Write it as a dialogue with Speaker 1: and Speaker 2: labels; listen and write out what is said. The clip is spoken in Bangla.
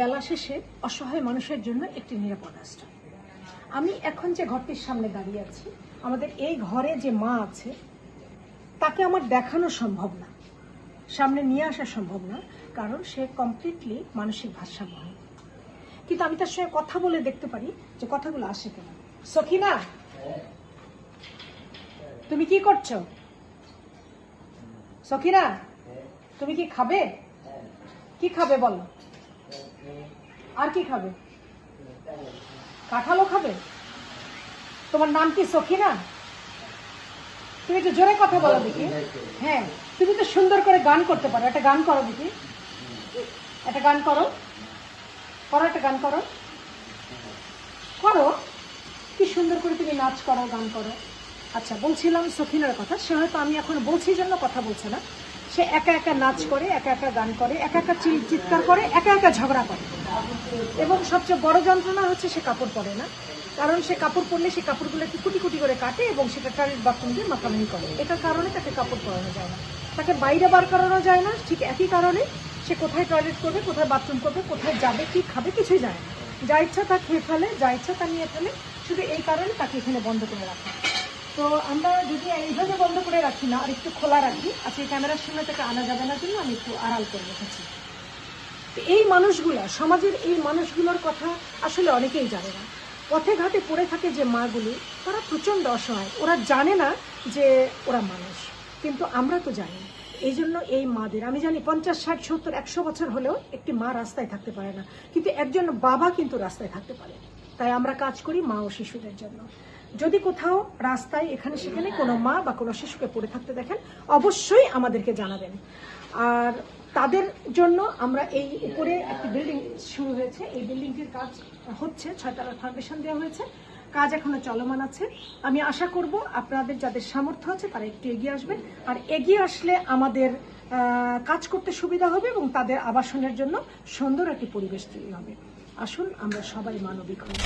Speaker 1: বেলা শেষে অসহায় মানুষের জন্য একটি নিরাপদ আশ্রয়। আমি এখন যে ঘরটির সামনে দাঁড়িয়ে আছি, আমাদের এই ঘরে যে মা আছে তাকে আমার দেখানো সম্ভব না, সামনে নিয়ে আসা সম্ভব না, কারণ সে কমপ্লিটলি মানসিক ভারসাম্যহীন। কিন্তু আমি তার সঙ্গে কথা বলে দেখতে পারি যে কথাগুলো আসে কেন। সখিনা, তুমি কি করছো? সখিনা, তুমি কি খাবে? কি খাবে বলো? আর কি খাবে? কাঁঠালও খাবে? তোমার নাম কি সখিনা? তুমি একটু জোরে কথা বলো দেখি। হ্যাঁ, তুমি তো সুন্দর করে গান করতে পারো, একটা গান করো দেখি। একটা গান করো, একটা গান করো। করো, কি সুন্দর করে তুমি নাচ করো, গান করো। আচ্ছা, বলছিলাম সখিনার কথা। সে হয়তো আমি এখন বলছি জন্য কথা বলছে না। সে একা একা নাচ করে, একা একা গান করে, একা একা চিৎকার করে, একা একা ঝগড়া করে। এবং সবচেয়ে বড় যন্ত্রণা হচ্ছে সে কাপড় পরে না, কারণ সে কাপড় পরলে সে কাপড়গুলোকে কুটি কুটি করে কাটে এবং সেটা টয়লেট বাথরুম দিয়ে মাখামাখি করে। এটার কারণে তাকে কাপড় পরানো যায় না, তাকে বাইরে বার করানো যায় না। ঠিক একই কারণে সে কোথায় টয়লেট করবে, কোথায় বাথরুম করবে, কোথায় যাবে, কি খাবে, কিছুই যায় না। যা ইচ্ছা তা খেয়ে ফেলে, যা ইচ্ছা তা নিয়ে ফেলে। শুধু এই কারণে তাকে এখানে বন্ধ করে রাখা। তো আমরা যদি এইভাবে বন্ধ করে রাখি না, আর একটু খোলা রাখি, আজকে ক্যামেরার সামনে তাকে আনা যাবে না জন্য আমি একটু আড়াল করে রেখেছি। এই মানুষগুলা, সমাজের এই মানুষগুলোর কথা আসলে অনেকেই জানে না। পথে ঘাটে পড়ে থাকে যে মাগুলি, তারা প্রচণ্ড অসহায়। ওরা জানে না যে ওরা মানুষ, কিন্তু আমরা তো জানি। এই জন্য এই মাদের, আমি জানি 50, 60, 70, 100 বছর হলেও একটি মা রাস্তায় থাকতে পারে না, কিন্তু একজন বাবা কিন্তু রাস্তায় থাকতে পারে। তাই আমরা কাজ করি মা ও শিশুদের জন্য। যদি কোথাও রাস্তায় এখানে সেখানে কোনো মা বা কোনো শিশুকে পড়ে থাকতে দেখেন, অবশ্যই আমাদেরকে জানাবেন। আর তাদের জন্য আমরা এই উপরে একটি বিল্ডিং শুরু হয়েছে, এই বিল্ডিংটির কাজ হচ্ছে, 6 তলার ফাউন্ডেশন দেওয়া হয়েছে, কাজ এখনো চলমান আছে। আমি আশা করব আপনাদের যাদের সামর্থ্য আছে তারা একটু এগিয়ে আসবেন, আর এগিয়ে আসলে আমাদের কাজ করতে সুবিধা হবে এবং তাদের আবাসনের জন্য সুন্দর একটি পরিবেশ তৈরি হবে। আসুন আমরা সবাই মানবিক হই।